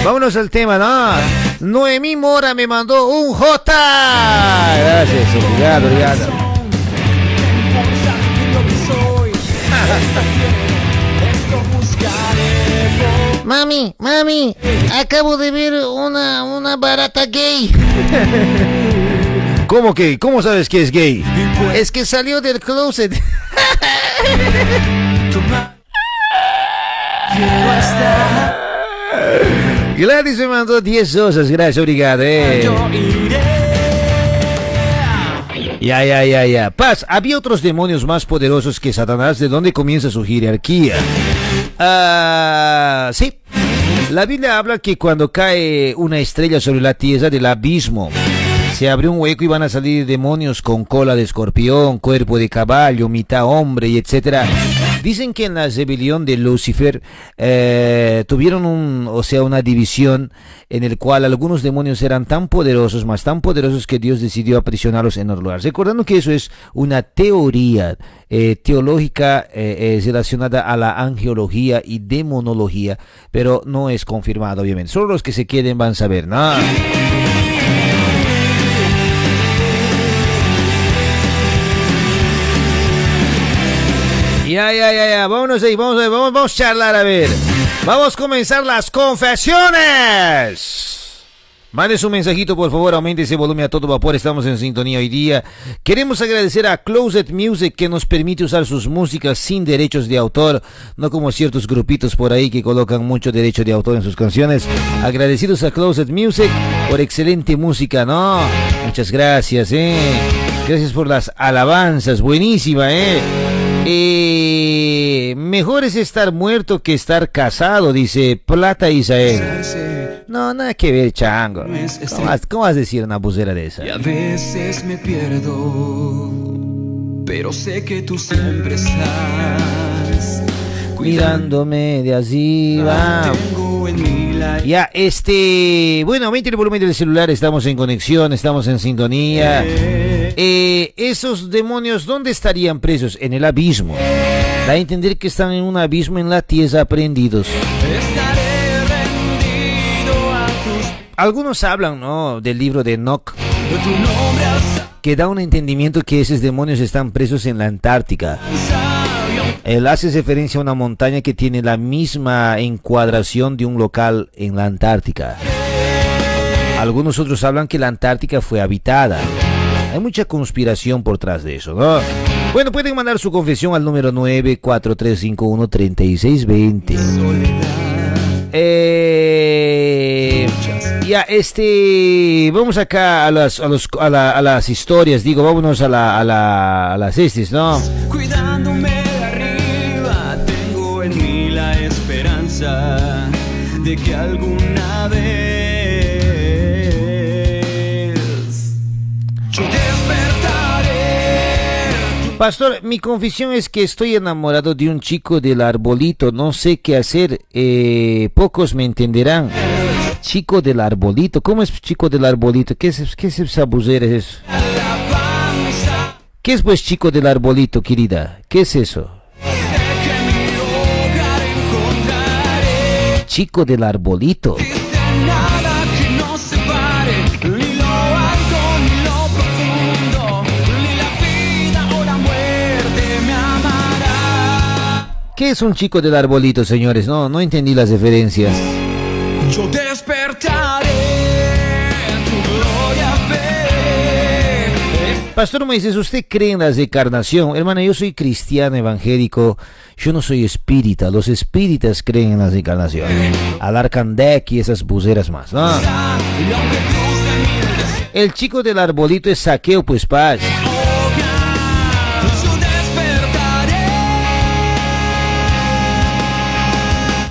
Vámonos al tema, ¿no? Noemí Mora me mandó un J. Gracias, obrigado. Mami, acabo de ver una barata gay. ¿Cómo que? ¿Cómo sabes que es gay? Es que salió del closet. Gladys me mandó 10 cosas, gracias, obrigado. Ya. Paz, había otros demonios más poderosos que Satanás. ¿De dónde comienza su jerarquía? Sí. La Biblia habla que cuando cae una estrella sobre la tierra del abismo, se abre un hueco y van a salir demonios con cola de escorpión, cuerpo de caballo, mitad hombre y etcétera. Dicen que en la rebelión de Lucifer tuvieron una división en el cual algunos demonios eran tan poderosos, más tan poderosos, que Dios decidió aprisionarlos en otro lugar. Recordando que eso es una teoría teológica relacionada a la angelología y demonología, pero no es confirmado, obviamente. Solo los que se queden van a saber, ¿no? Ya, vámonos ahí, vamos a charlar, a ver. Vamos a comenzar las confesiones. Mande su mensajito, por favor, aumente ese volumen a todo vapor, estamos en sintonía hoy día. Queremos agradecer a Closet Music, que nos permite usar sus músicas sin derechos de autor, no como ciertos grupitos por ahí que colocan mucho derecho de autor en sus canciones. Agradecidos a Closet Music por excelente música, ¿no? Muchas gracias, Gracias por las alabanzas, buenísima, mejor es estar muerto que estar casado, dice Plata Isael. No, nada que ver, chango. ¿Cómo vas a decir una busera de esa? Y a veces me pierdo, pero sé que tú siempre estás cuidándome de arriba. Ya, bueno, aumente el volumen del celular, estamos en conexión, estamos en sintonía. Esos demonios, ¿dónde estarían presos? En el abismo. Da a entender que están en un abismo en la tierra prendidos. Algunos hablan, ¿no?, del libro de Enoch, que da un entendimiento que esos demonios están presos en la Antártica. Él hace referencia a una montaña que tiene la misma encuadración de un local en la Antártica. Algunos otros hablan que la Antártica fue habitada. Hay mucha conspiración por detrás de eso, ¿no? Bueno, pueden mandar su confesión al número 943513620. Vamos acá a las historias, digo, vámonos a las estis, ¿no? Cuidándome de arriba, tengo en mí la esperanza de que alguna vez yo despertaré. Pastor, mi confesión es que estoy enamorado de un chico del arbolito, no sé qué hacer, pocos me entenderán. Chico del arbolito, ¿cómo es chico del arbolito? ¿Qué es esa busera, es eso? ¿Qué es pues chico del arbolito, querida? ¿Qué es eso? Chico del arbolito. ¿Qué es un chico del arbolito, señores? No entendí las referencias. Yo despertaré, tu gloria veré. Pastor Moisés, ¿usted cree en la reencarnación? Hermana, yo soy cristiano evangélico, yo no soy espírita. Los espíritas creen en la reencarnación. Alarcandec y esas buceras más, ¿no? El chico del arbolito es Saqueo, pues, paz.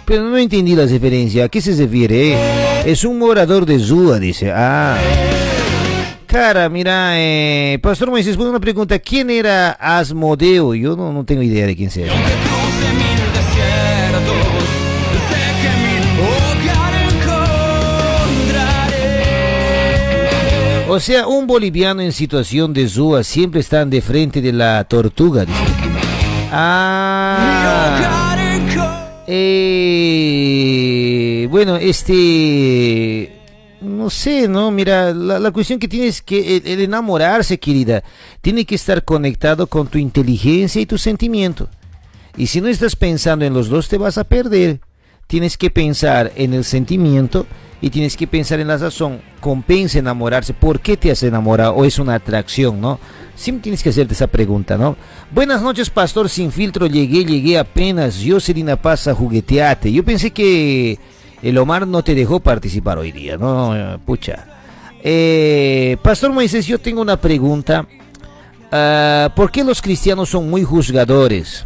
Pero no entendí la referencia. ¿A qué se refiere? Es un morador de Zúa, dice. Cara, mira, Pastor Moisés, una pregunta. ¿Quién era Asmodeo? Yo no tengo idea de quién sea. O sea, un boliviano en situación de Zúa siempre están de frente de la tortuga, dice. bueno, no sé, ¿no? Mira, la cuestión que tienes que, el enamorarse, querida, tiene que estar conectado con tu inteligencia y tu sentimiento. Y si no estás pensando en los dos, te vas a perder. Tienes que pensar en el sentimiento y tienes que pensar en la razón. Compensa enamorarse. ¿Por qué te has enamorado? ¿O es una atracción, no? Siempre tienes que hacerte esa pregunta, ¿no? Buenas noches, pastor sin filtro. Llegué apenas. Yo, Serina Pasa, jugueteate. Yo pensé que el Omar no te dejó participar hoy día, ¿no? Pucha. Pastor Moisés, yo tengo una pregunta. ¿Por qué los cristianos son muy juzgadores?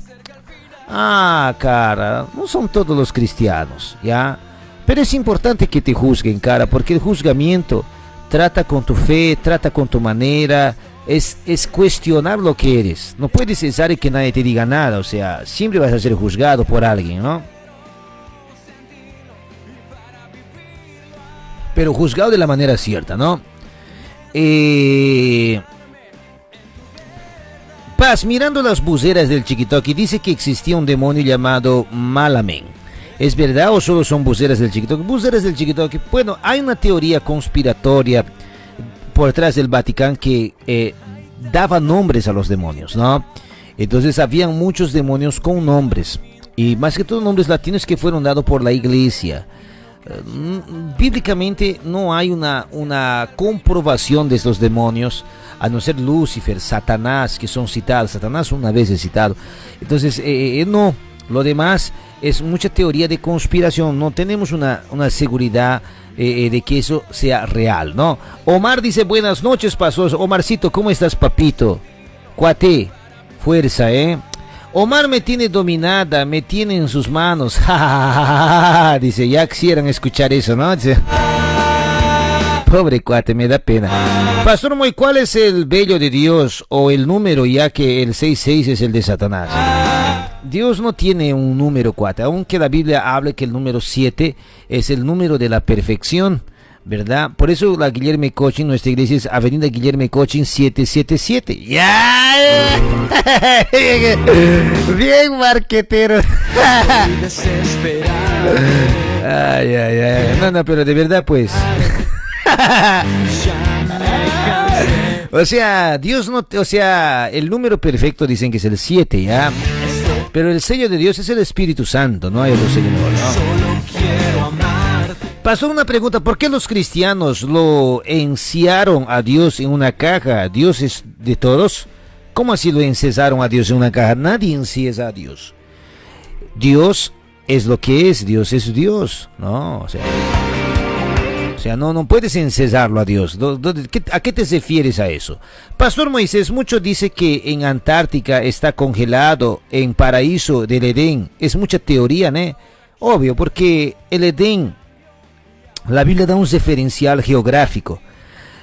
Cara, no son todos los cristianos, ¿ya? Pero es importante que te juzguen, cara, porque el juzgamiento trata con tu fe, trata con tu manera, es cuestionar lo que eres. No puedes cesar y que nadie te diga nada, o sea, siempre vas a ser juzgado por alguien, ¿no? Pero juzgado de la manera cierta, ¿no? Paz, mirando las buceras del Chiquitoqui, dice que existía un demonio llamado Malamen. ¿Es verdad o solo son buceras del Chiquitoqui? Buceras del Chiquitoqui. Bueno, hay una teoría conspiratoria por detrás del Vaticano que daba nombres a los demonios, ¿no? Entonces habían muchos demonios con nombres, y más que todo nombres latinos que fueron dados por la iglesia. Bíblicamente no hay una comprobación de estos demonios, a no ser Lucifer, Satanás, que son citados. Satanás una vez es citado. Entonces, no, lo demás es mucha teoría de conspiración. No tenemos una seguridad de que eso sea real, ¿no? Omar dice, buenas noches, pasos. Omarcito, ¿cómo estás, papito? Cuate, fuerza, Omar me tiene dominada, me tiene en sus manos. Dice, ya quisieran escuchar eso, ¿no? Dice, pobre cuate, me da pena. Pastor Moy, ¿cuál es el vello de Dios o el número, ya que el 66 es el de Satanás? Dios no tiene un número, cuate, aunque la Biblia habla que el número 7 es el número de la perfección, ¿verdad? Por eso la Guillermo Coaching, nuestra iglesia es Avenida Guillermo Coaching 777. ¡Ya! Bien, marquetero. Ay. No, pero de verdad, pues. O sea, Dios no, o sea, el número perfecto dicen que es el 7, ¿ya? Pero el sello de Dios es el Espíritu Santo, no hay otro sello, ¿no? Pasó una pregunta, ¿por qué los cristianos lo encierraron a Dios en una caja? ¿Dios es de todos? ¿Cómo así lo encerraron a Dios en una caja? Nadie encierra a Dios. Dios es lo que es, Dios es Dios, ¿no? O sea, no puedes encerrarlo a Dios. ¿A qué te refieres a eso? Pastor Moisés, mucho dice que en Antártica está congelado, en paraíso del Edén. Es mucha teoría, ¿no? Obvio, porque el Edén, la Biblia da un referencial geográfico.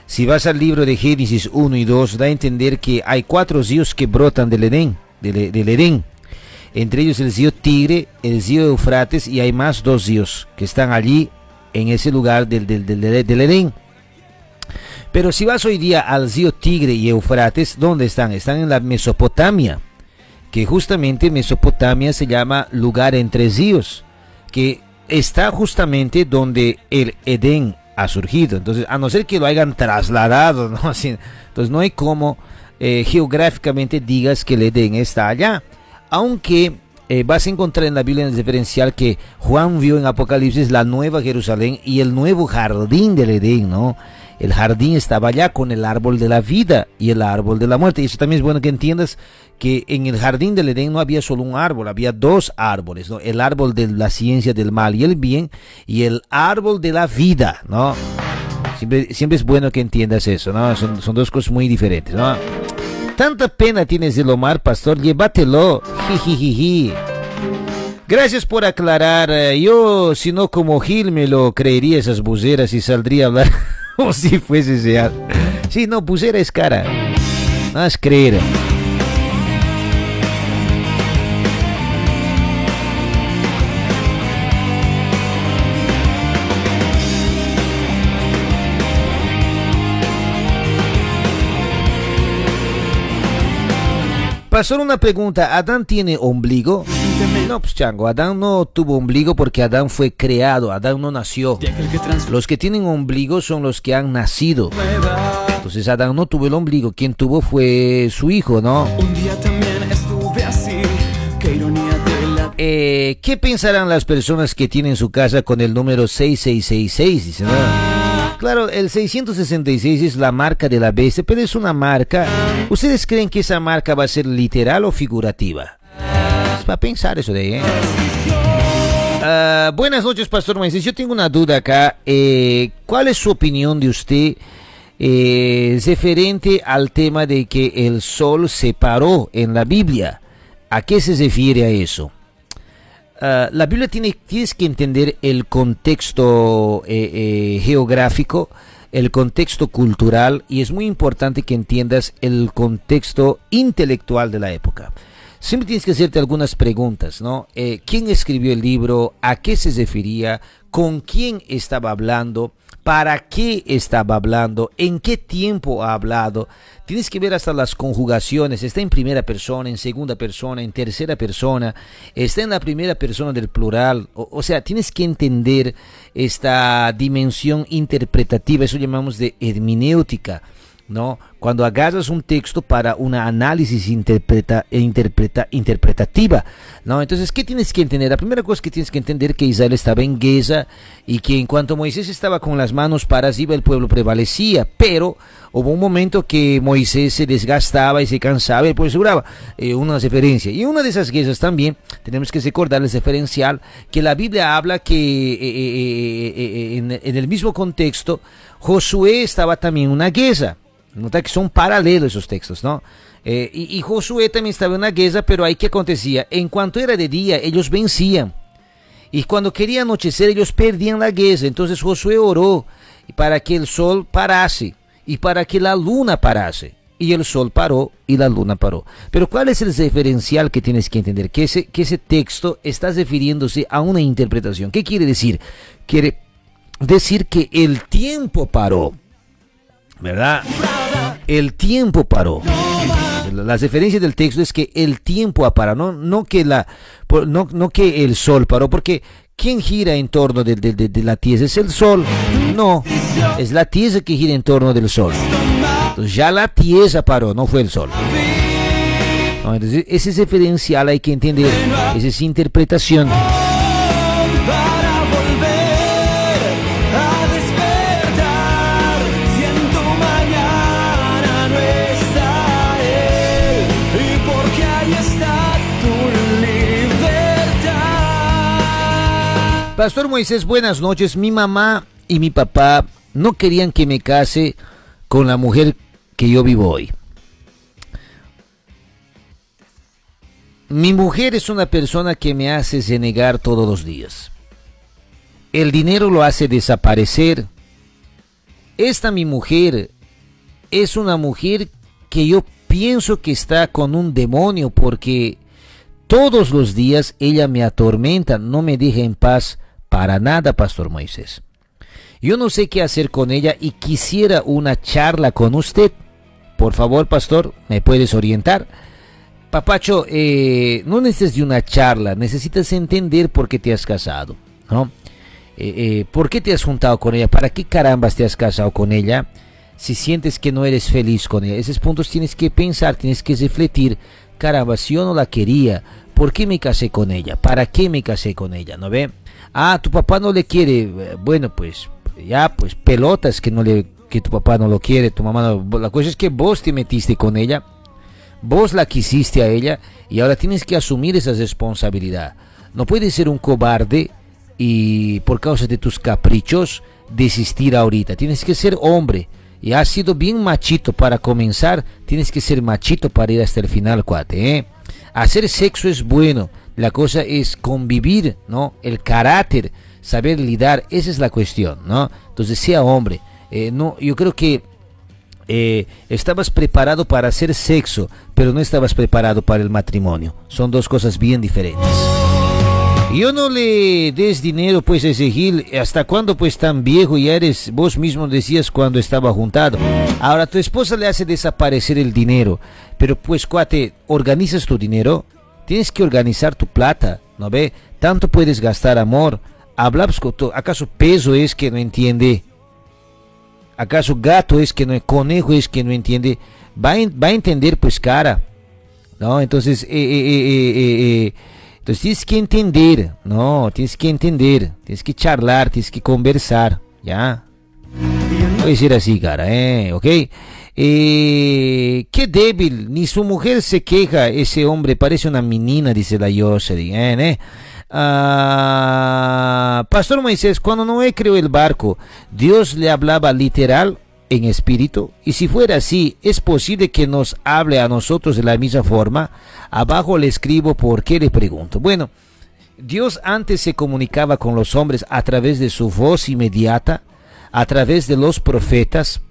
Si vas al libro de Génesis 1 y 2, da a entender que hay 4 ríos que brotan del Edén, del Edén. Entre ellos el río Tigre, el río Eufrates, y hay más 2 ríos que están allí en ese lugar del Edén. Pero si vas hoy día al río Tigre y Eufrates, ¿dónde están? Están en la Mesopotamia, que justamente Mesopotamia se llama lugar entre ríos, que está justamente donde el Edén ha surgido. Entonces, a no ser que lo hayan trasladado, ¿no? Así, entonces no hay como geográficamente digas que el Edén está allá. Aunque vas a encontrar en la Biblia en el referencial que Juan vio en Apocalipsis la nueva Jerusalén y el nuevo jardín del Edén, ¿no? El jardín estaba allá con el árbol de la vida y el árbol de la muerte. Y eso también es bueno que entiendas que en el jardín del Edén no había solo un árbol, había 2 árboles, ¿no? El árbol de la ciencia del mal y el bien y el árbol de la vida, ¿no? Siempre es bueno que entiendas eso, ¿no? Son 2 cosas muy diferentes, ¿no? Tanta pena tienes del Omar, pastor, llévatelo. Jijijiji. Gracias por aclarar. Yo, si no como Gil, me lo creería esas buceras y saldría a hablar como si fuese real. Sí, no, bucera es cara. No es creer. Pasó una pregunta, ¿Adán tiene ombligo? No, pues chango, Adán no tuvo ombligo porque Adán fue creado, Adán no nació. Los que tienen ombligo son los que han nacido. Entonces Adán no tuvo el ombligo, quien tuvo fue su hijo, ¿no? Un día también estuve así, qué ironía de la... ¿Qué pensarán las personas que tienen su casa con el número 6666? Dicen, ¿no? Claro, el 666 es la marca de la bestia, pero es una marca. ¿Ustedes creen que esa marca va a ser literal o figurativa? Es para pensar eso de ahí, buenas noches, Pastor Moisés. Yo tengo una duda acá. ¿Cuál es su opinión de usted referente al tema de que el sol se paró en la Biblia? ¿A qué se refiere a eso? La Biblia tienes que entender el contexto geográfico, el contexto cultural, y es muy importante que entiendas el contexto intelectual de la época. Siempre tienes que hacerte algunas preguntas, ¿no? ¿Quién escribió el libro? ¿A qué se refería? ¿Con quién estaba hablando? ¿Para qué estaba hablando? ¿En qué tiempo ha hablado? Tienes que ver hasta las conjugaciones. Está en primera persona, en segunda persona, en tercera persona. Está en la primera persona del plural. O sea, tienes que entender esta dimensión interpretativa. Eso llamamos de hermenéutica, ¿no? Cuando agarras un texto para una análisis interpretativa, ¿no? Entonces, ¿qué tienes que entender? La primera cosa que tienes que entender que Israel estaba en guerra y que en cuanto Moisés estaba con las manos para arriba, el pueblo prevalecía, pero hubo un momento que Moisés se desgastaba y se cansaba y el pueblo se duraba. Una referencia. Y una de esas guerras también, tenemos que recordar el referencial, que la Biblia habla que en el mismo contexto, Josué estaba también en una guerra. Nota que son paralelos esos textos, ¿no? Y Josué también estaba en una guerra, pero ahí ¿qué acontecía? En cuanto era de día, ellos vencían. Y cuando quería anochecer, ellos perdían la guerra. Entonces Josué oró para que el sol parase y para que la luna parase. Y el sol paró y la luna paró. Pero ¿cuál es el referencial que tienes que entender? Que ese texto está refiriéndose a una interpretación. ¿Qué quiere decir? Quiere decir que el tiempo paró, ¿verdad? El tiempo paró. La referencia del texto es que el tiempo ha parado, no que el sol paró, porque ¿quién gira en torno de la Tierra? ¿Es el sol? No, es la Tierra que gira en torno del sol. Entonces ya la Tierra paró, no fue el sol. No, entonces ese referencial hay que entender, esa es interpretación. Pastor Moisés, buenas noches. Mi mamá y mi papá no querían que me case con la mujer que yo vivo hoy. Mi mujer es una persona que me hace renegar todos los días. El dinero lo hace desaparecer. Esta mi mujer es una mujer que yo pienso que está con un demonio, porque todos los días ella me atormenta, no me deja en paz para nada, Pastor Moisés. Yo no sé qué hacer con ella y quisiera una charla con usted. Por favor, pastor, ¿me puedes orientar? Papacho, no necesitas de una charla, necesitas entender por qué te has casado, ¿no? ¿Por qué te has juntado con ella? ¿Para qué carambas te has casado con ella? Si sientes que no eres feliz con ella, esos puntos tienes que pensar, tienes que refletir. Caramba, si yo no la quería, ¿por qué me casé con ella? ¿Para qué me casé con ella? ¿No ve? Ah, tu papá no le quiere. Bueno, pues ya, pues pelotas que tu papá no lo quiere, tu mamá no. La cosa es que vos te metiste con ella, vos la quisiste a ella y ahora tienes que asumir esa responsabilidad. No puedes ser un cobarde y por causa de tus caprichos desistir ahorita. Tienes que ser hombre. Y has sido bien machito para comenzar, tienes que ser machito para ir hasta el final, cuate, ¿eh? Hacer sexo es bueno, la cosa es convivir, ¿no? El carácter, saber lidar, esa es la cuestión, ¿no? Entonces sea hombre. No, yo creo que estabas preparado para hacer sexo, pero no estabas preparado para el matrimonio. Son dos cosas bien diferentes. Yo no le des dinero pues a ese Gil. ¿Hasta cuándo pues tan viejo ya eres? Vos mismo decías cuando estaba juntado. Ahora tu esposa le hace desaparecer el dinero. Pero pues cuate, organizas tu dinero, tienes que organizar tu plata, ¿no ve? Tanto puedes gastar amor. Hablamos con todo. ¿Acaso peso es que no entiende? ¿Acaso gato es que no, conejo es que no entiende? Va a entender pues cara, ¿no? Entonces, entonces tienes que entender, ¿no? Tienes que entender, tienes que charlar, tienes que conversar, ¿ya? Voy a decir así, cara, ¿ok? Qué débil, ni su mujer se queja, ese hombre parece una menina, dice la Jocelyn, Pastor Moisés, cuando Noé creó el barco, ¿Dios le hablaba literal en espíritu? Y si fuera así, ¿es posible que nos hable a nosotros de la misma forma? Abajo le escribo por qué le pregunto. Bueno, Dios antes se comunicaba con los hombres a través de su voz inmediata, a través de los profetas,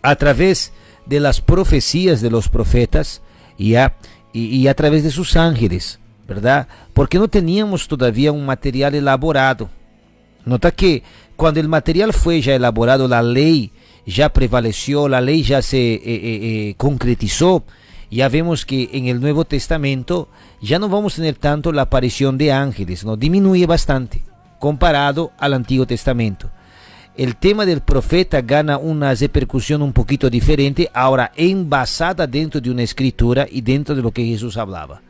a través de las profecías de los profetas y a través de sus ángeles, ¿verdad? Porque no teníamos todavía un material elaborado. Nota que cuando el material fue ya elaborado, la ley ya prevaleció, la ley ya se concretizó. Ya vemos que en el Nuevo Testamento ya no vamos a tener tanto la aparición de ángeles, ¿no? Disminuye bastante comparado al Antiguo Testamento. El tema del profeta gana una repercusión un poquito diferente, ahora envasada dentro de una escritura y dentro de lo que Jesús hablaba.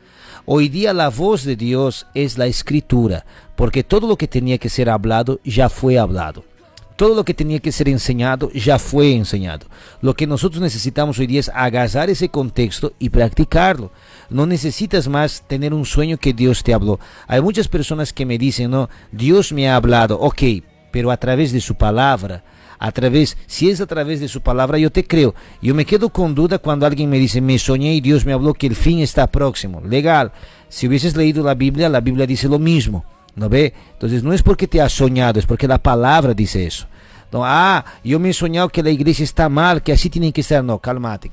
Hoy día la voz de Dios es la escritura, porque todo lo que tenía que ser hablado ya fue hablado. Todo lo que tenía que ser enseñado ya fue enseñado. Lo que nosotros necesitamos hoy día es agarrar ese contexto y practicarlo. No necesitas más tener un sueño que Dios te habló. Hay muchas personas que me dicen, no, Dios me ha hablado, ok, pero a través de su palabra, si es a través de su palabra, yo te creo. Yo me quedo con duda cuando alguien me dice, me soñé y Dios me habló que el fin está próximo. Legal, si hubieses leído la Biblia dice lo mismo, ¿no ve? Entonces no es porque te has soñado, es porque la palabra dice eso. No, yo me he soñado que la iglesia está mal, que así tienen que estar. No, cálmate.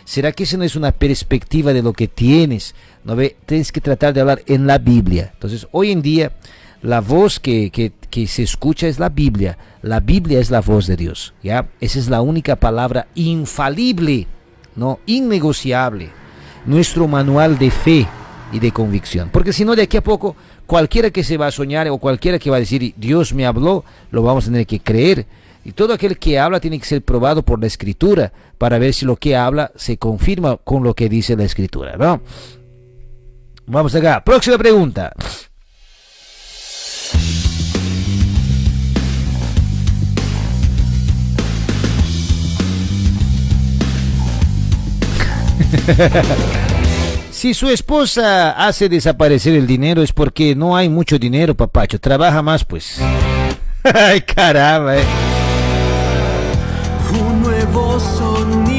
¿Será que esa no es una perspectiva de lo que tienes? ¿No ve? Tienes que tratar de hablar en la Biblia. Entonces, hoy en día, la voz que se escucha es la Biblia. La Biblia es la voz de Dios, ¿ya? Esa es la única palabra infalible, no innegociable. Nuestro manual de fe y de convicción. Porque si no, de aquí a poco, cualquiera que se va a soñar o cualquiera que va a decir, Dios me habló, lo vamos a tener que creer. Y todo aquel que habla tiene que ser probado por la Escritura para ver si lo que habla se confirma con lo que dice la Escritura, ¿no? Vamos acá. Próxima pregunta. Si su esposa hace desaparecer el dinero es porque no hay mucho dinero, papacho. Trabaja más, pues. Ay, caramba, Un nuevo sonido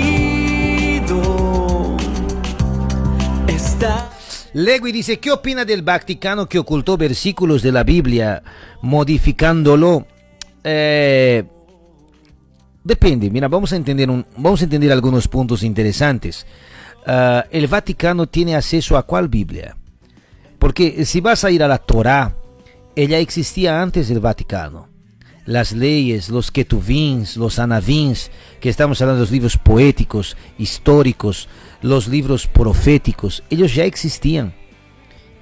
está. Legui dice, ¿qué opina del Vaticano que ocultó versículos de la Biblia modificándolo? Depende, mira, vamos a entender algunos puntos interesantes. El Vaticano tiene acceso a ¿cuál Biblia? Porque si vas a ir a la Torá, ella existía antes del Vaticano. Las leyes, los ketuvins, los anavins, que estamos hablando de los libros poéticos, históricos, los libros proféticos, ellos ya existían.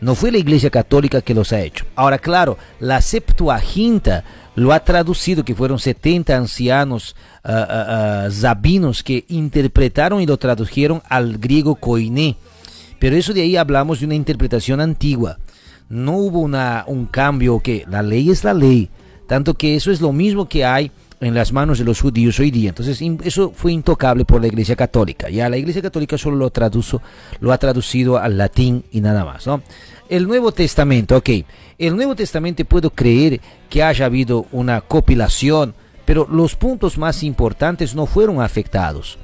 No fue la Iglesia Católica que los ha hecho. Ahora, claro, la Septuaginta lo ha traducido, que fueron 70 ancianos sabinos que interpretaron y lo tradujeron al griego koiné. Pero eso de ahí hablamos de una interpretación antigua. No hubo un cambio, que la ley es la ley. Tanto que eso es lo mismo que hay en las manos de los judíos hoy día. Entonces eso fue intocable por la Iglesia Católica. Ya la Iglesia Católica solo lo ha traducido al latín y nada más, ¿no? El Nuevo Testamento, ok. El Nuevo Testamento puedo creer que haya habido una compilación, pero los puntos más importantes no fueron afectados.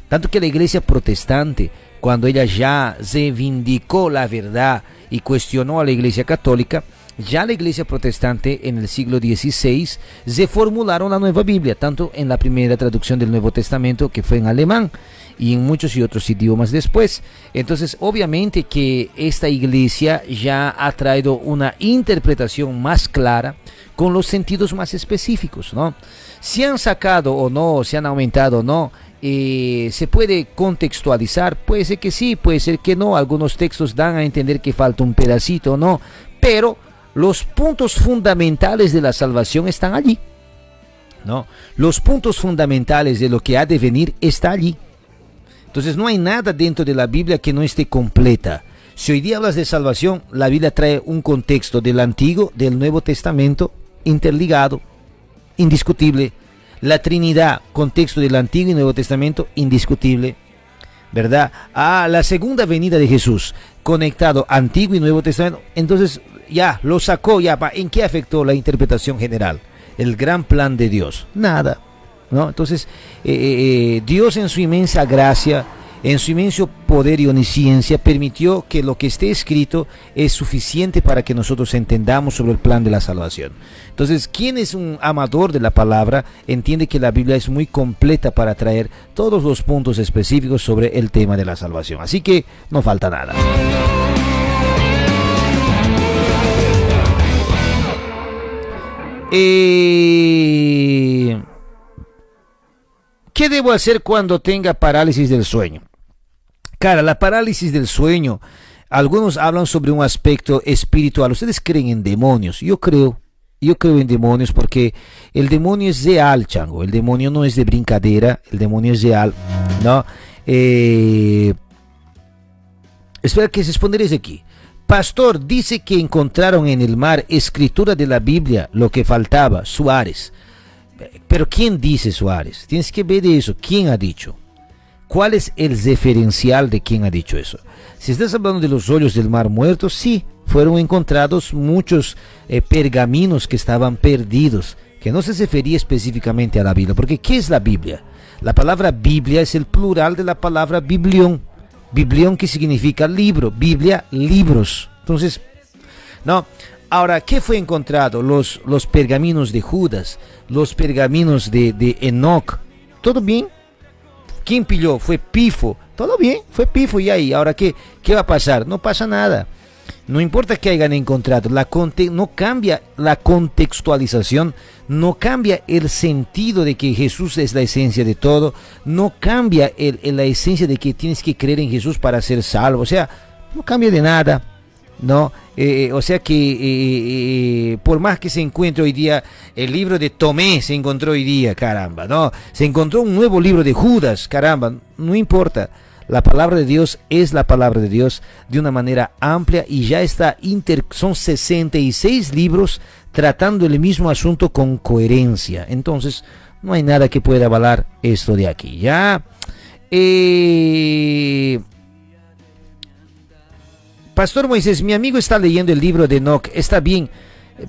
Tanto que la Iglesia Protestante, cuando ella ya reivindicó la verdad y cuestionó a la Iglesia Católica, ya la Iglesia Protestante en el siglo XVI reformularon la Nueva Biblia, tanto en la primera traducción del Nuevo Testamento, que fue en alemán, y en muchos y otros idiomas después. Entonces, obviamente que esta iglesia ya ha traído una interpretación más clara, con los sentidos más específicos, ¿no? Si han sacado o no, si han aumentado o no, se puede contextualizar, puede ser que sí, puede ser que no, algunos textos dan a entender que falta un pedacito o no, pero los puntos fundamentales de la salvación están allí, ¿no? Los puntos fundamentales de lo que ha de venir está allí. Entonces no hay nada dentro de la Biblia que no esté completa. Si hoy día hablas de salvación, la Biblia trae un contexto del Antiguo, del Nuevo Testamento, interligado, indiscutible. La Trinidad, contexto del Antiguo y Nuevo Testamento, indiscutible, ¿verdad? La segunda venida de Jesús, conectado Antiguo y Nuevo Testamento. Entonces ya lo sacó, ¿en qué afectó la interpretación general? El gran plan de Dios, nada, ¿no? Entonces Dios en su inmensa gracia, en su inmenso poder y omnisciencia, permitió que lo que esté escrito es suficiente para que nosotros entendamos sobre el plan de la salvación. Entonces, quien es un amador de la palabra, entiende que la Biblia es muy completa para traer todos los puntos específicos sobre el tema de la salvación. Así que no falta nada. ¿Qué debo hacer cuando tenga parálisis del sueño? Cara, la parálisis del sueño, algunos hablan sobre un aspecto espiritual. ¿Ustedes creen en demonios? Yo creo en demonios porque el demonio es real, chango. El demonio no es de brincadera, el demonio es real, ¿no? Espera que responderéis aquí. Pastor, dice que encontraron en el mar escritura de la Biblia, lo que faltaba, Suárez. Pero ¿quién dice Suárez? Tienes que ver eso. ¿Quién ha dicho? ¿Cuál es el referencial de quién ha dicho eso? Si estás hablando de los hoyos del mar muerto, sí, fueron encontrados muchos pergaminos que estaban perdidos, que no se refería específicamente a la Biblia, porque ¿qué es la Biblia? La palabra Biblia es el plural de la palabra biblión, biblión que significa libro, Biblia, libros. Entonces, no. Ahora, ¿qué fue encontrado? Los pergaminos de Judas, los pergaminos de Enoc, ¿todo bien? ¿Quién pilló? Fue Pifo. Todo bien, fue Pifo y ahí. Ahora, ¿qué va a pasar? No pasa nada. No importa que hayan encontrado. No cambia la contextualización, no cambia el sentido de que Jesús es la esencia de todo, no cambia la esencia de que tienes que creer en Jesús para ser salvo. O sea, no cambia de nada, ¿no? O sea que por más que se encuentre hoy día el libro de Tomé, se encontró hoy día, caramba, ¿no? Se encontró un nuevo libro de Judas, caramba, no importa. La palabra de Dios es la palabra de Dios de una manera amplia y ya está, son 66 libros tratando el mismo asunto con coherencia. Entonces, no hay nada que pueda avalar esto de aquí, ¿ya? Pastor Moisés, mi amigo está leyendo el libro de Enoch, está bien,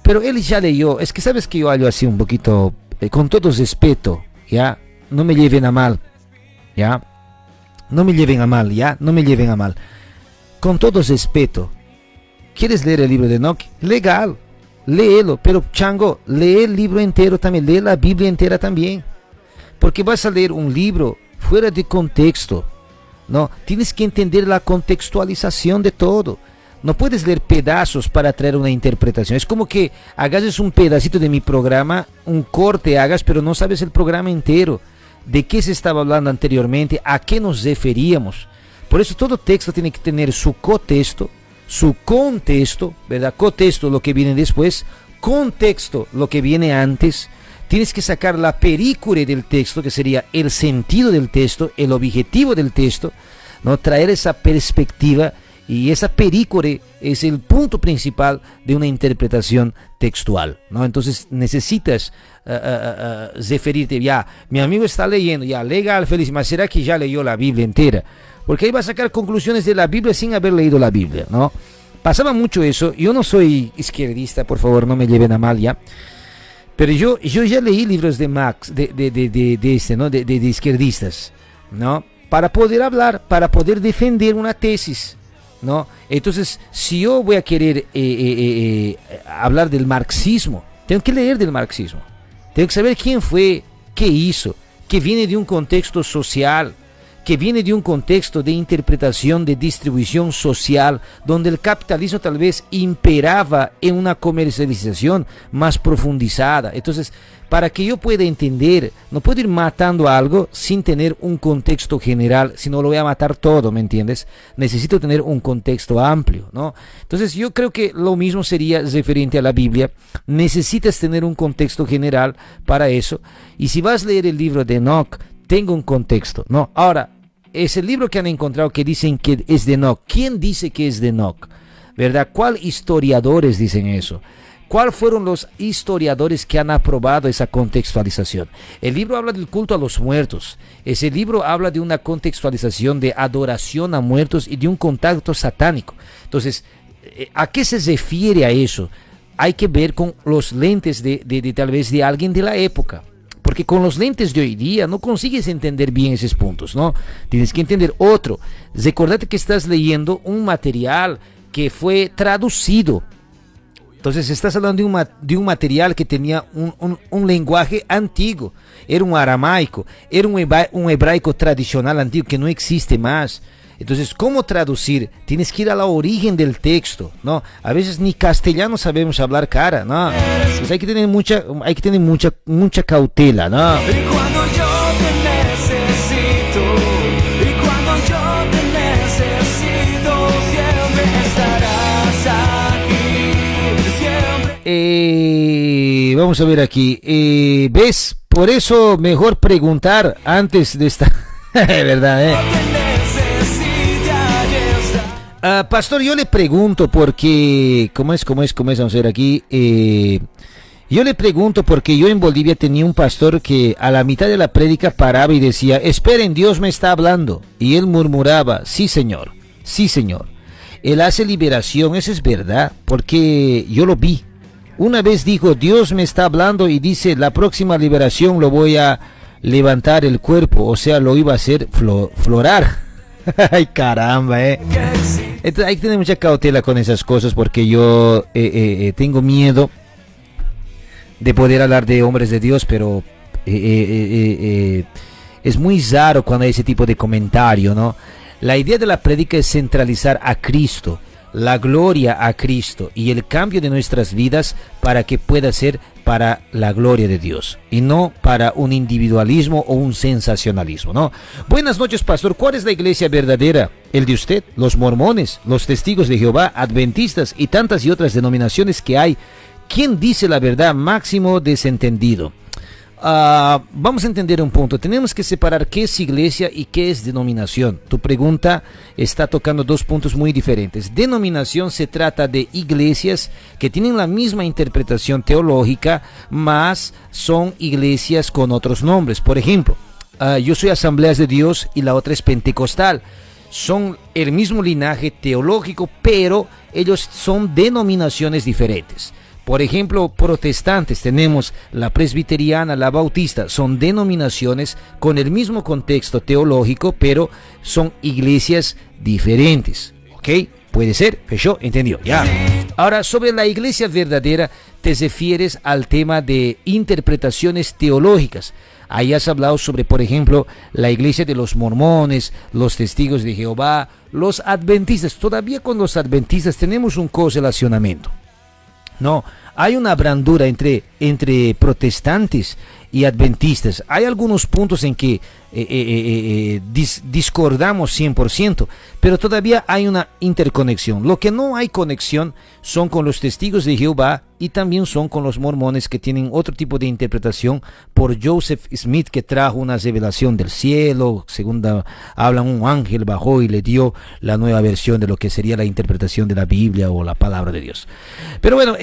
pero él ya leyó. Es que sabes que yo hablo así un poquito, con todo respeto, ¿ya? No me lleven a mal, ¿ya? No me lleven a mal, ¿ya? No me lleven a mal. Con todo respeto, ¿quieres leer el libro de Enoch? Legal, léelo, pero chango, lee el libro entero también, lee la Biblia entera también. Porque vas a leer un libro fuera de contexto, ¿no? Tienes que entender la contextualización de todo. No puedes leer pedazos para traer una interpretación. Es como que hagas un pedacito de mi programa, un corte hagas, pero no sabes el programa entero. De qué se estaba hablando anteriormente, a qué nos referíamos. Por eso todo texto tiene que tener su cotexto, su contexto, ¿verdad? Cotexto, lo que viene después, contexto, lo que viene antes. Tienes que sacar la perícure del texto, que sería el sentido del texto, el objetivo del texto, ¿no? Traer esa perspectiva, y esa perícure es el punto principal de una interpretación textual, ¿no? Entonces necesitas referirte, ya, mi amigo está leyendo, ya, legal, feliz, mas ¿será que ya leyó la Biblia entera? Porque ahí va a sacar conclusiones de la Biblia sin haber leído la Biblia, ¿no? Pasaba mucho eso. Yo no soy izquierdista, por favor, no me lleven a mal, ya. Pero yo ya leí libros de Marx, de izquierdistas, ¿no? Para poder hablar, para poder defender una tesis, ¿no? Entonces, si yo voy a querer hablar del marxismo, tengo que leer del marxismo. Tengo que saber quién fue, qué hizo, que viene de un contexto social, que viene de un contexto de interpretación, de distribución social, donde el capitalismo tal vez imperaba en una comercialización más profundizada. Entonces, para que yo pueda entender, no puedo ir matando algo sin tener un contexto general, si no lo voy a matar todo, ¿me entiendes? Necesito tener un contexto amplio, ¿no? Entonces yo creo que lo mismo sería referente a la Biblia. Necesitas tener un contexto general para eso. Y si vas a leer el libro de Enoch, tengo un contexto, ¿no? Ahora, es el libro que han encontrado que dicen que es de Enoch. ¿Quién dice que es de Enoch? ¿Verdad? ¿Cuál historiadores dicen eso? ¿Cuáles fueron los historiadores que han aprobado esa contextualización? El libro habla del culto a los muertos. Ese libro habla de una contextualización de adoración a muertos y de un contacto satánico. Entonces, ¿a qué se refiere a eso? Hay que ver con los lentes de tal vez de alguien de la época. Porque con los lentes de hoy día no consigues entender bien esos puntos, ¿no? Tienes que entender otro. Recordate que estás leyendo un material que fue traducido. Entonces estás hablando de un material que tenía un lenguaje antiguo. Era un aramaico, era un hebraico tradicional antiguo que no existe más. Entonces, ¿cómo traducir? Tienes que ir a la origen del texto, ¿no? A veces ni castellano sabemos hablar, cara, ¿no? Pues hay que tener mucha cautela, ¿no? Y cuando yo te necesito, y cuando yo te necesito, siempre estarás aquí, siempre. Vamos a ver aquí. ¿Ves? Por eso mejor preguntar antes de estar... ¿Verdad, pastor, yo le pregunto porque... ¿Cómo es? Vamos a ver aquí. Yo le pregunto porque yo en Bolivia tenía un pastor que a la mitad de la prédica paraba y decía, esperen, Dios me está hablando. Y él murmuraba, sí señor, sí señor. Él hace liberación, eso es verdad, porque yo lo vi. Una vez dijo, Dios me está hablando y dice, la próxima liberación lo voy a levantar el cuerpo, o sea, lo iba a hacer florar. Ay, caramba, Entonces hay que tener mucha cautela con esas cosas porque yo tengo miedo de poder hablar de hombres de Dios, pero es muy raro cuando hay ese tipo de comentario, ¿no? La idea de la prédica es centralizar a Cristo, la gloria a Cristo y el cambio de nuestras vidas para que pueda ser para la gloria de Dios y no para un individualismo o un sensacionalismo, ¿no? Buenas noches, pastor. ¿Cuál es la iglesia verdadera? ¿El de usted? ¿Los mormones? ¿Los testigos de Jehová? ¿Adventistas? Y tantas y otras denominaciones que hay. ¿Quién dice la verdad? Máximo desentendido. Vamos a entender un punto. Tenemos que separar qué es iglesia y qué es denominación. Tu pregunta está tocando dos puntos muy diferentes. Denominación se trata de iglesias que tienen la misma interpretación teológica, mas son iglesias con otros nombres. Por ejemplo, yo soy Asambleas de Dios y la otra es Pentecostal. Son el mismo linaje teológico, pero ellos son denominaciones diferentes. Por ejemplo, protestantes, tenemos la presbiteriana, la bautista, son denominaciones con el mismo contexto teológico, pero son iglesias diferentes, ¿ok? Puede ser, fechó, entendió, ya. Ahora, sobre la iglesia verdadera, te refieres al tema de interpretaciones teológicas. Ahí has hablado sobre, por ejemplo, la iglesia de los mormones, los testigos de Jehová, los adventistas. Todavía con los adventistas tenemos un correlacionamiento. No, hay una brandura entre protestantes y adventistas. Hay algunos puntos en que discordamos 100%, pero todavía hay una interconexión. Lo que no hay conexión son con los testigos de Jehová y también son con los mormones, que tienen otro tipo de interpretación por Joseph Smith, que trajo una revelación del cielo. Según hablan, un ángel bajó y le dio la nueva versión de lo que sería la interpretación de la Biblia o la palabra de Dios. Pero bueno,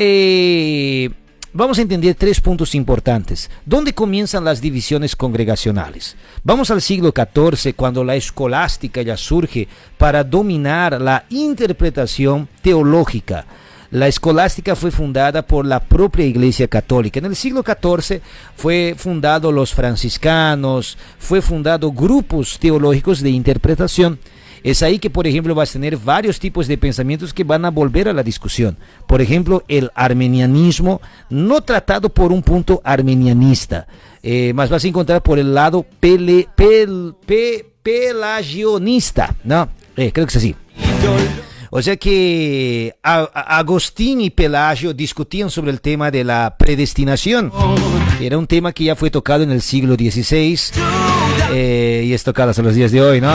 vamos a entender tres puntos importantes. ¿Dónde comienzan las divisiones congregacionales? Vamos al siglo XIV, cuando la escolástica ya surge para dominar la interpretación teológica. La escolástica fue fundada por la propia Iglesia Católica. En el siglo XIV fue fundado los franciscanos, fue fundado grupos teológicos de interpretación. Es ahí que, por ejemplo, vas a tener varios tipos de pensamientos que van a volver a la discusión. Por ejemplo, el armenianismo, no tratado por un punto armenianista, más vas a encontrar por el lado pelagionista, ¿no? Creo que es así. O sea que Agustín y Pelagio discutían sobre el tema de la predestinación, que era un tema que ya fue tocado en el siglo XVI y es tocado hasta los días de hoy, ¿no?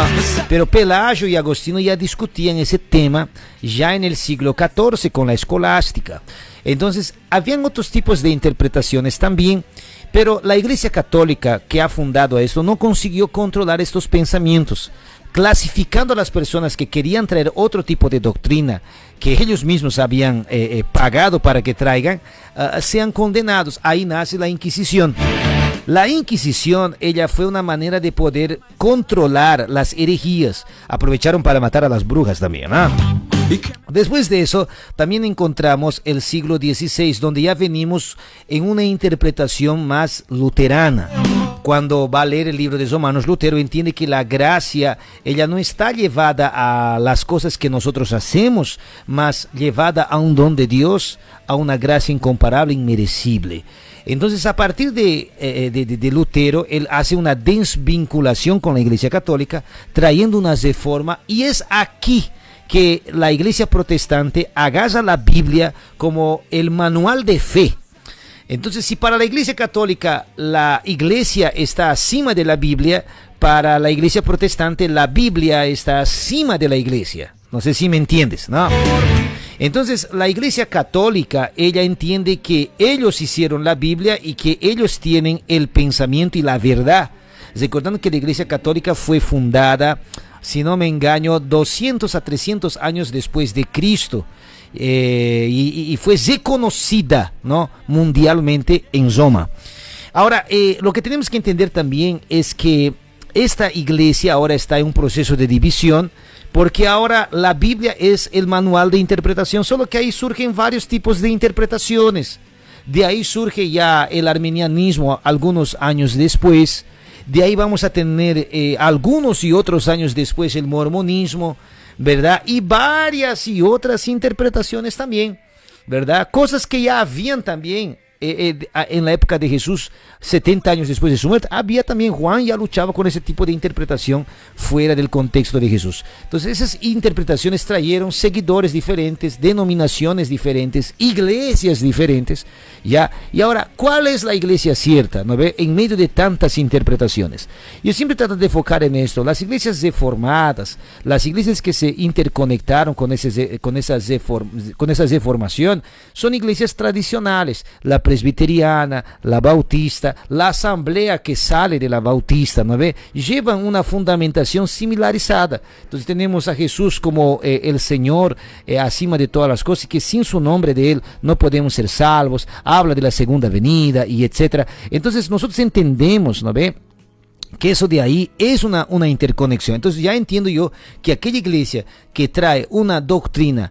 Pero Pelagio y Agostino ya discutían ese tema ya en el siglo XIV con la escolástica. Entonces, habían otros tipos de interpretaciones también, pero la Iglesia Católica que ha fundado esto no consiguió controlar estos pensamientos, clasificando a las personas que querían traer otro tipo de doctrina que ellos mismos habían pagado para que traigan, sean condenados. Ahí nace la Inquisición. La Inquisición, ella fue una manera de poder controlar las herejías. Aprovecharon para matar a las brujas también, ¿no? Después de eso, también encontramos el siglo XVI, donde ya venimos en una interpretación más luterana. Cuando va a leer el libro de Romanos, Lutero entiende que la gracia, ella no está llevada a las cosas que nosotros hacemos, más llevada a un don de Dios, a una gracia incomparable, inmerecible. Entonces, a partir de Lutero, él hace una desvinculación con la Iglesia Católica, trayendo una reforma, y es aquí que la Iglesia Protestante agarra la Biblia como el manual de fe. Entonces, si para la Iglesia Católica la Iglesia está acima de la Biblia, para la Iglesia Protestante la Biblia está acima de la Iglesia. No sé si me entiendes, ¿no? Entonces, la Iglesia Católica, ella entiende que ellos hicieron la Biblia y que ellos tienen el pensamiento y la verdad. Recordando que la Iglesia Católica fue fundada, si no me engaño, 200 a 300 años después de Cristo. Y fue reconocida, ¿no?, mundialmente en Roma. Ahora, lo que tenemos que entender también es que esta iglesia ahora está en un proceso de división, porque ahora la Biblia es el manual de interpretación, solo que ahí surgen varios tipos de interpretaciones. De ahí surge ya el arminianismo algunos años después. De ahí vamos a tener algunos y otros años después el mormonismo, ¿verdad? Y varias y otras interpretaciones también, ¿verdad? Cosas que ya habían también en la época de Jesús, 70 años después de su muerte. Había también, Juan ya luchaba con ese tipo de interpretación fuera del contexto de Jesús. Entonces esas interpretaciones trajeron seguidores diferentes, denominaciones diferentes, iglesias diferentes, ¿ya? Y ahora, ¿cuál es la iglesia cierta? ¿No ve? En medio de tantas interpretaciones. Yo siempre trato de enfocar en esto. Las iglesias reformadas, las iglesias que se interconectaron con esa reformación, son iglesias tradicionales. La presbiteriana, la bautista, la asamblea que sale de la bautista, ¿no ve? Llevan una fundamentación similarizada. Entonces tenemos a Jesús como el Señor acima de todas las cosas, que sin su nombre de Él no podemos ser salvos. Habla de la segunda venida y etcétera. Entonces nosotros entendemos, ¿no ve?, que eso de ahí es una interconexión. Entonces ya entiendo yo que aquella iglesia que trae una doctrina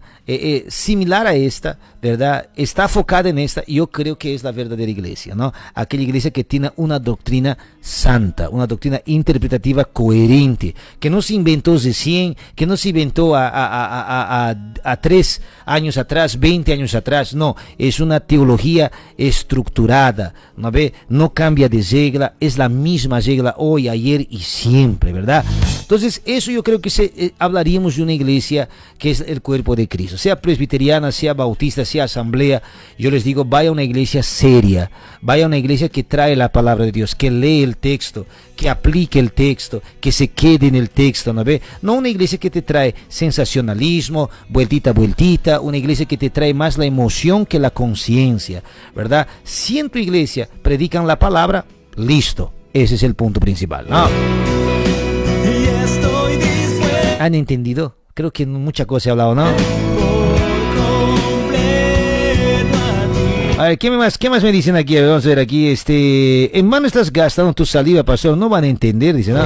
similar a esta, ¿verdad?, está focada en esta, y yo creo que es la verdadera iglesia, ¿no? Aquella iglesia que tiene una doctrina santa, una doctrina interpretativa coherente, que no se inventó recién, que no se inventó a 3 años atrás, 20 años atrás, no, es una teología estructurada, ¿no ve? No cambia de regla, es la misma regla hoy, ayer y siempre, ¿verdad? Entonces eso yo creo que hablaríamos de una iglesia que es el cuerpo de Cristo, sea presbiteriana, sea bautista, sea asamblea. Yo les digo, vaya a una iglesia seria, vaya a una iglesia que trae la palabra de Dios, que lee el texto, que aplique el texto, que se quede en el texto, ¿no ve? No una iglesia que te trae sensacionalismo, vueltita, una iglesia que te trae más la emoción que la conciencia, ¿verdad? Si en tu iglesia predican la palabra, listo, ese es el punto principal, ¿no? ¿Han entendido? Creo que mucha cosa se ha hablado, ¿no? A ver, ¿qué más me dicen aquí? A ver, vamos a ver aquí, en vano estás gastando tu saliva, pastor, no van a entender, dice, ¿no?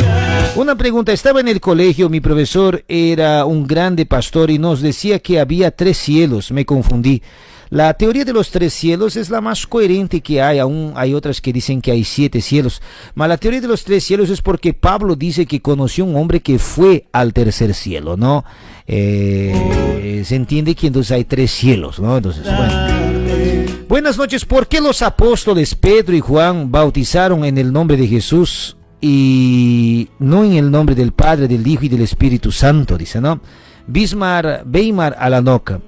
Una pregunta, estaba en el colegio, mi profesor era un grande pastor y nos decía que había 3 cielos, me confundí. La teoría de los 3 cielos es la más coherente que hay, aún hay otras que dicen que hay 7 cielos, pero la teoría de los 3 cielos es porque Pablo dice que conoció un hombre que fue al tercer cielo, ¿no? Se entiende que entonces hay 3 cielos, ¿no? Entonces, bueno. Buenas noches, ¿por qué los apóstoles Pedro y Juan bautizaron en el nombre de Jesús y no en el nombre del Padre, del Hijo y del Espíritu Santo, dice, ¿no? Bismar, Weimar Alanoka.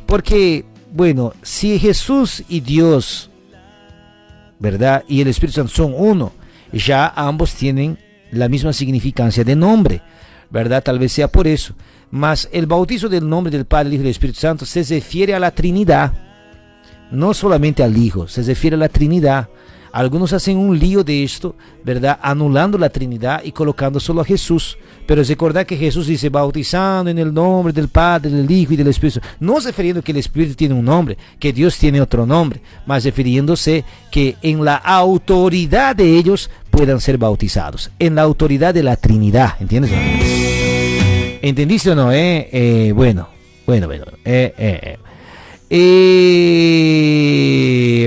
Porque, bueno, si Jesús y Dios, ¿verdad? Y el Espíritu Santo son uno, ya ambos tienen la misma significancia de nombre, ¿verdad? Tal vez sea por eso. Mas el bautizo del nombre del Padre, el Hijo y del Espíritu Santo se refiere a la Trinidad, no solamente al Hijo, se refiere a la Trinidad. Algunos hacen un lío de esto, ¿verdad? Anulando la Trinidad y colocando solo a Jesús. Pero recordad que Jesús dice, bautizando en el nombre del Padre, del Hijo y del Espíritu. No refiriendo que el Espíritu tiene un nombre, que Dios tiene otro nombre, mas refiriéndose que en la autoridad de ellos puedan ser bautizados. En la autoridad de la Trinidad, ¿entiendes? ¿Entendiste o no? Bueno.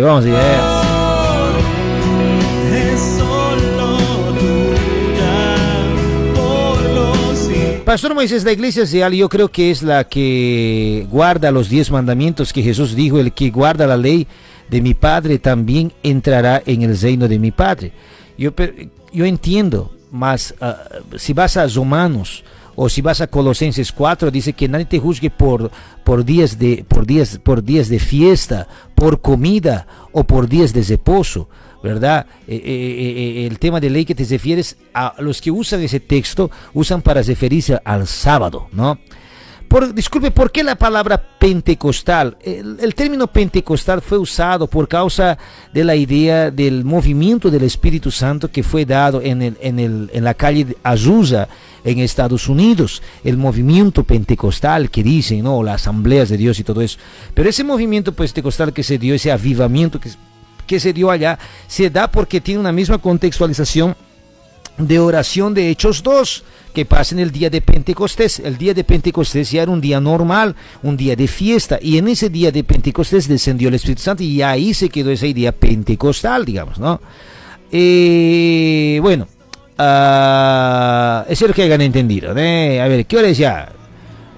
Vamos a ver. Pastor Moisés, la iglesia real yo creo que es la que guarda los 10 mandamientos que Jesús dijo, el que guarda la ley de mi Padre también entrará en el reino de mi Padre. Yo entiendo, mas si vas a Romanos o si vas a Colosenses 4, dice que nadie te juzgue por días de fiesta, por comida o por días de reposo, ¿verdad? El tema de ley que te refieres a los que usan ese texto, usan para referirse al sábado, ¿no? Disculpe, ¿por qué la palabra pentecostal? El término pentecostal fue usado por causa de la idea del movimiento del Espíritu Santo que fue dado en la calle de Azusa, en Estados Unidos, el movimiento pentecostal que dicen, ¿no? Las asambleas de Dios y todo eso. Pero ese movimiento pentecostal que se dio, ese avivamiento que se dio allá, se da porque tiene una misma contextualización de oración de Hechos 2, que pasa en el día de Pentecostés. El día de Pentecostés ya era un día normal, un día de fiesta, y en ese día de Pentecostés descendió el Espíritu Santo y ahí se quedó esa idea pentecostal, digamos, ¿no? Bueno, espero que hayan entendido, ¿eh? A ver, ¿qué hora es ya?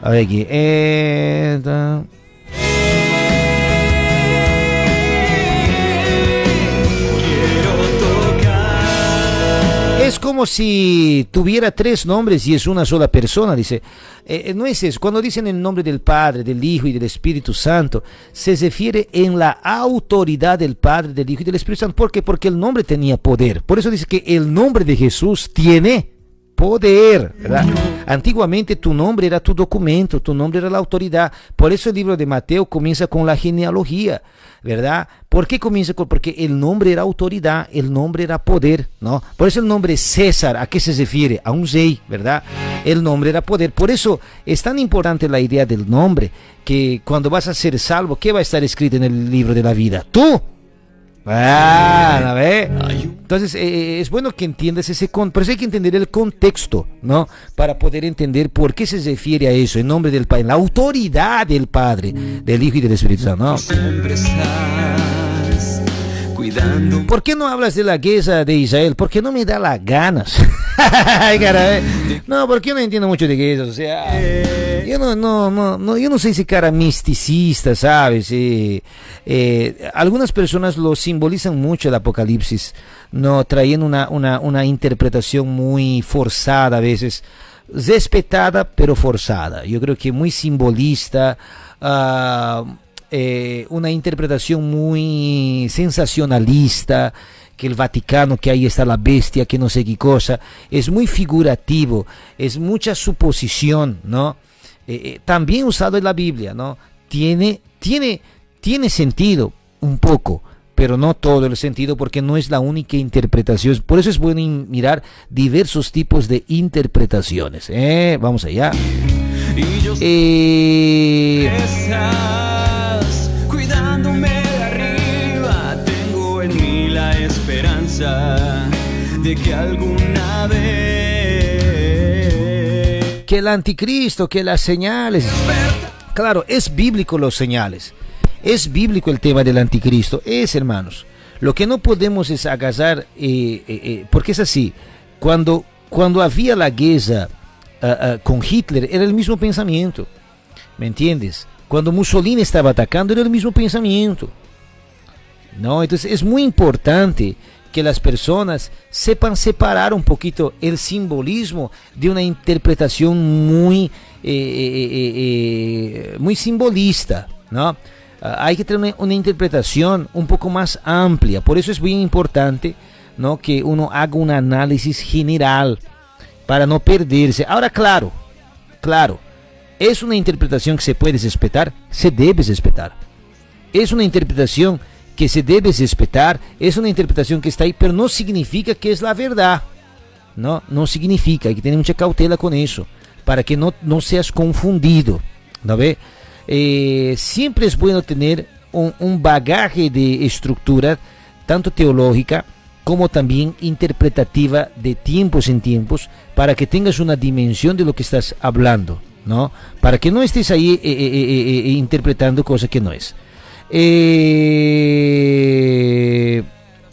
A ver aquí. Es como si tuviera 3 nombres y es una sola persona, dice. No es eso. Cuando dicen el nombre del Padre, del Hijo y del Espíritu Santo, se refiere en la autoridad del Padre, del Hijo y del Espíritu Santo. ¿Por qué? Porque el nombre tenía poder. Por eso dice que el nombre de Jesús tiene poder, ¿verdad? Antiguamente tu nombre era tu documento, tu nombre era la autoridad. Por eso el libro de Mateo comienza con la genealogía, ¿verdad? ¿Por qué comienza con? Porque el nombre era autoridad, el nombre era poder, ¿no? Por eso el nombre César, ¿a qué se refiere? A un rey, ¿verdad? El nombre era poder. Por eso es tan importante la idea del nombre, que cuando vas a ser salvo, ¿qué va a estar escrito en el libro de la vida? ¡Tú! ¿A ver? Entonces es bueno que entiendas por eso hay que entender el contexto, ¿no? Para poder entender por qué se refiere a eso, en nombre del Padre, en la autoridad del Padre, del Hijo y del Espíritu Santo, ¿no? Siempre estás cuidando. ¿Por qué no hablas de la guerra de Israel? Porque no me da las ganas. No, porque yo no entiendo mucho de guerras, o sea, yo no soy ese cara misticista, ¿sabes? Algunas personas lo simbolizan mucho el Apocalipsis, no traen una interpretación muy forzada a veces, respetada pero forzada. Yo creo que muy simbolista, una interpretación muy sensacionalista, que el Vaticano, que ahí está la bestia, que no sé qué cosa, es muy figurativo, es mucha suposición, ¿no? También usado en la Biblia, ¿no? Tiene sentido un poco, pero no todo el sentido, porque no es la única interpretación. Por eso es bueno mirar diversos tipos de interpretaciones. Vamos allá. Y yo estás cuidándome de arriba. Tengo en mí la esperanza de que alguna vez que el anticristo, que las señales. Claro, es bíblico los señales. Es bíblico el tema del anticristo. Hermanos. Lo que no podemos es agarrar, porque es así. Cuando había la guerra con Hitler, era el mismo pensamiento. ¿Me entiendes? Cuando Mussolini estaba atacando, era el mismo pensamiento. ¿No? Entonces es muy importante que las personas sepan separar un poquito el simbolismo de una interpretación muy simbolista, ¿no? Hay que tener una interpretación un poco más amplia. Por eso es bien importante, ¿no?, que uno haga un análisis general para no perderse. Ahora, claro, es una interpretación que se puede respetar, se debe respetar. Es una interpretación que se debe respetar, es una interpretación que está ahí, pero no significa que es la verdad. No significa, hay que tener mucha cautela con eso, para que no seas confundido, ¿no ve? Siempre es bueno tener un bagaje de estructura, tanto teológica como también interpretativa de tiempos en tiempos, para que tengas una dimensión de lo que estás hablando, ¿no? Para que no estés ahí interpretando cosas que no es.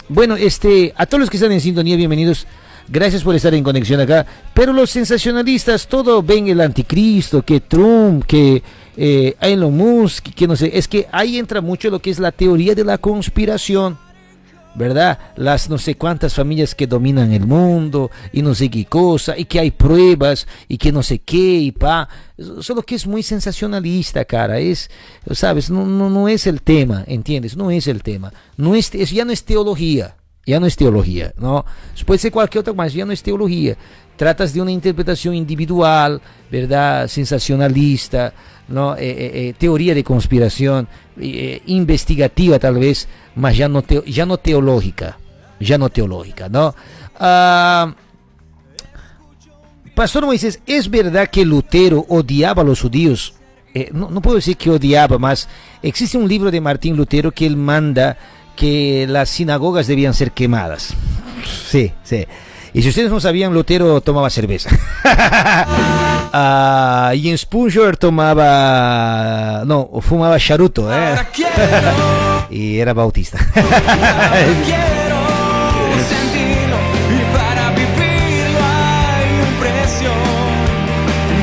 Bueno, a todos los que están en sintonía, bienvenidos. Gracias por estar en conexión acá. Pero los sensacionalistas, todo ven el anticristo, que Trump, que Elon Musk, que no sé. Es que ahí entra mucho lo que es la teoría de la conspiración, ¿verdad? Las no sé cuántas familias que dominan el mundo y no sé qué cosa, y que hay pruebas y que no sé qué y pa. Solo que es muy sensacionalista, cara. ¿Sabes? No es el tema, ¿entiendes? No es el tema. Eso ya no es teología. Ya no es teología, ¿no? Puede ser cualquier otra, mas ya no es teología. Tratas de una interpretación individual, ¿verdad? Sensacionalista, ¿no? Teoría de conspiración, investigativa tal vez, mas ya no teológica, ¿no? Pastor Moisés, ¿es verdad que Lutero odiaba a los judíos? No puedo decir que odiaba, mas existe un libro de Martín Lutero que él manda que las sinagogas debían ser quemadas. Sí. Y si ustedes no sabían, Lutero tomaba cerveza. Y en Spurgeon fumaba charuto, y era bautista. Quiero sentirlo y para vivirlo hay un precio.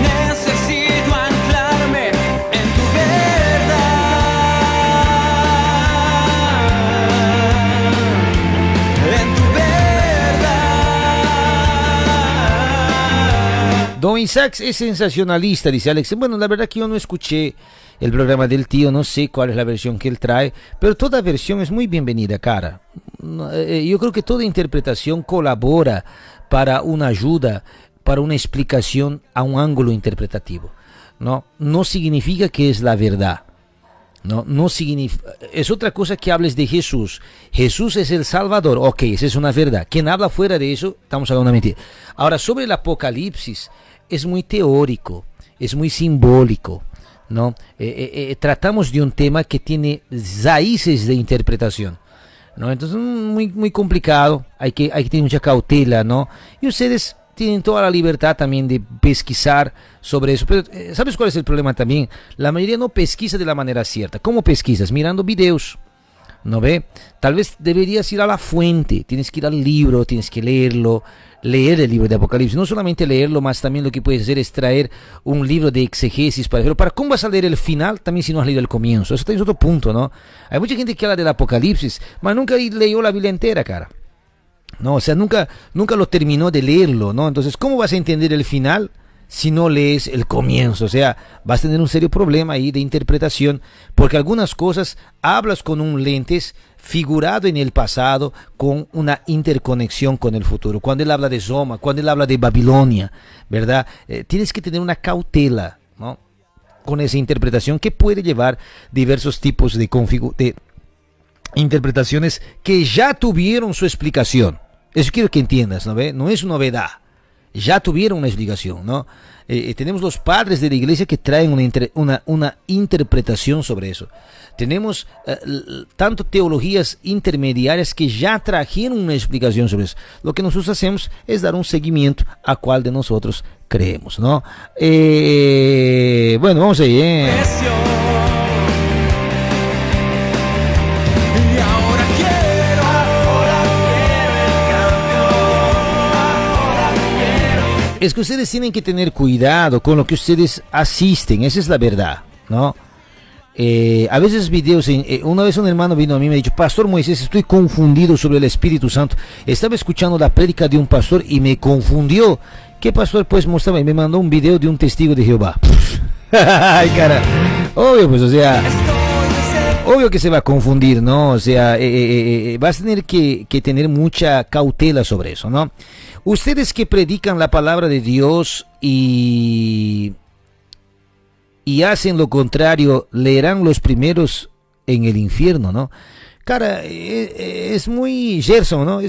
Necesito anclarme en tu verdad, en tu verdad. Don Isaac es sensacionalista, dice Alex. Bueno, la verdad que yo no escuché el programa del tío, no sé cuál es la versión que él trae, pero toda versión es muy bienvenida, cara. Yo creo que toda interpretación colabora para una ayuda, para una explicación a un ángulo interpretativo, no significa que es la verdad, no significa. Es otra cosa que hables de Jesús. Jesús es el Salvador, ok, esa es una verdad. Quien habla fuera de eso, estamos hablando de mentira. Ahora, sobre el Apocalipsis, es muy teórico, es muy simbólico, ¿no? Tratamos de un tema que tiene raíces de interpretación, ¿no? Entonces muy complicado, hay que tener mucha cautela, ¿no? Y ustedes tienen toda la libertad también de pesquisar sobre eso, pero ¿sabes cuál es el problema también? La mayoría no pesquisa de la manera cierta. ¿Cómo pesquisas? Mirando videos, ¿no ve? Tal vez deberías ir a la fuente, tienes que ir al libro, tienes que leer el libro de Apocalipsis, no solamente leerlo, más también lo que puedes hacer es traer un libro de exegesis para cómo vas a leer el final también si no has leído el comienzo. Eso es otro punto, ¿no? Hay mucha gente que habla del Apocalipsis, pero nunca leyó la Biblia entera, cara. No, o sea, nunca lo terminó de leerlo, ¿no? Entonces, ¿cómo vas a entender el final si no lees el comienzo? O sea, vas a tener un serio problema ahí de interpretación, porque algunas cosas hablas con un lentes figurado en el pasado con una interconexión con el futuro. Cuando él habla de Soma, cuando él habla de Babilonia, ¿verdad? Tienes que tener una cautela, ¿no?, con esa interpretación que puede llevar diversos tipos de interpretaciones que ya tuvieron su explicación. Eso quiero que entiendas, ¿no ve? No es novedad. Ya tuvieron una explicación, ¿no? Tenemos los padres de la iglesia que traen una interpretación sobre eso. Tenemos tanto teologías intermediarias que ya trajeron una explicación sobre eso. Lo que nosotros hacemos es dar un seguimiento a cuál de nosotros creemos, ¿no? Bueno, vamos ahí, Es que ustedes tienen que tener cuidado con lo que ustedes asisten, esa es la verdad, ¿no? A veces videos, una vez un hermano vino a mí y me ha dicho, Pastor Moisés, estoy confundido sobre el Espíritu Santo. Estaba escuchando la prédica de un pastor y me confundió. ¿Qué pastor? Pues mostraba y me mandó un video de un testigo de Jehová. Ay, cara. Obvio, pues, o sea, obvio que se va a confundir, ¿no? O sea, vas a tener que tener mucha cautela sobre eso, ¿no? Ustedes que predican la palabra de Dios y hacen lo contrario, leerán los primeros en el infierno, ¿no? Cara, es muy Gerson, ¿no?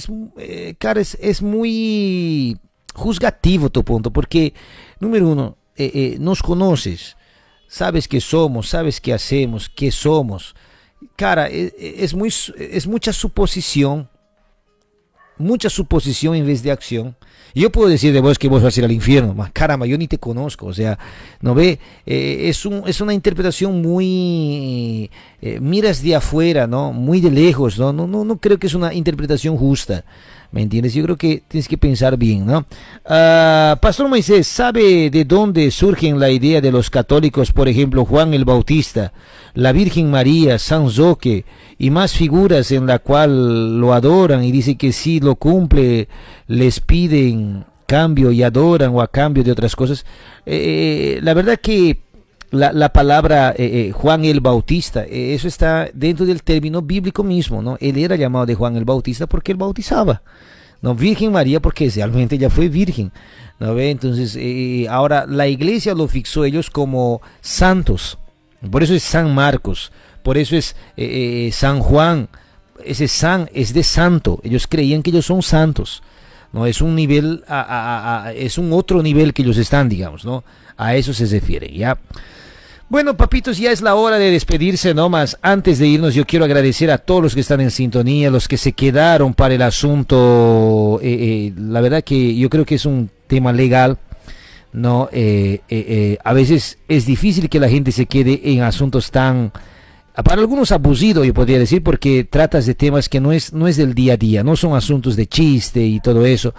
Cara, es muy juzgativo tu punto, porque, número uno, nos conoces, sabes qué somos, sabes qué hacemos, qué somos. Cara, es mucha suposición en vez de acción. Yo puedo decir de vos que vos vas a ir al infierno, mas caramba, yo ni te conozco, o sea, ¿no ve? Es una interpretación muy, miras de afuera, ¿no? Muy de lejos, ¿no? No creo que es una interpretación justa, ¿me entiendes? Yo creo que tienes que pensar bien, ¿no? Pastor Moisés, ¿sabe de dónde surgen la idea de los católicos, por ejemplo, Juan el Bautista, la Virgen María, San Roque y más figuras en la cual lo adoran y dice que si lo cumple les piden cambio y adoran o a cambio de otras cosas? La verdad que la palabra Juan el Bautista, eso está dentro del término bíblico mismo, ¿no? Él era llamado de Juan el Bautista porque él bautizaba, ¿no? Virgen María porque realmente ella fue virgen, ¿no ve? Entonces, ahora la iglesia lo fixó ellos como santos, por eso es San Marcos, por eso es San Juan. Ese San es de santo, ellos creían que ellos son santos, ¿no? Es un nivel, es un otro nivel que ellos están, digamos, ¿no? A eso se refiere, ¿ya? Bueno, papitos, ya es la hora de despedirse, ¿no? Más antes de irnos, yo quiero agradecer a todos los que están en sintonía, los que se quedaron para el asunto. La verdad que yo creo que es un tema legal, ¿no? A veces es difícil que la gente se quede en asuntos tan, para algunos abusivo, yo podría decir, porque tratas de temas que no es del día a día, no son asuntos de chiste y todo eso.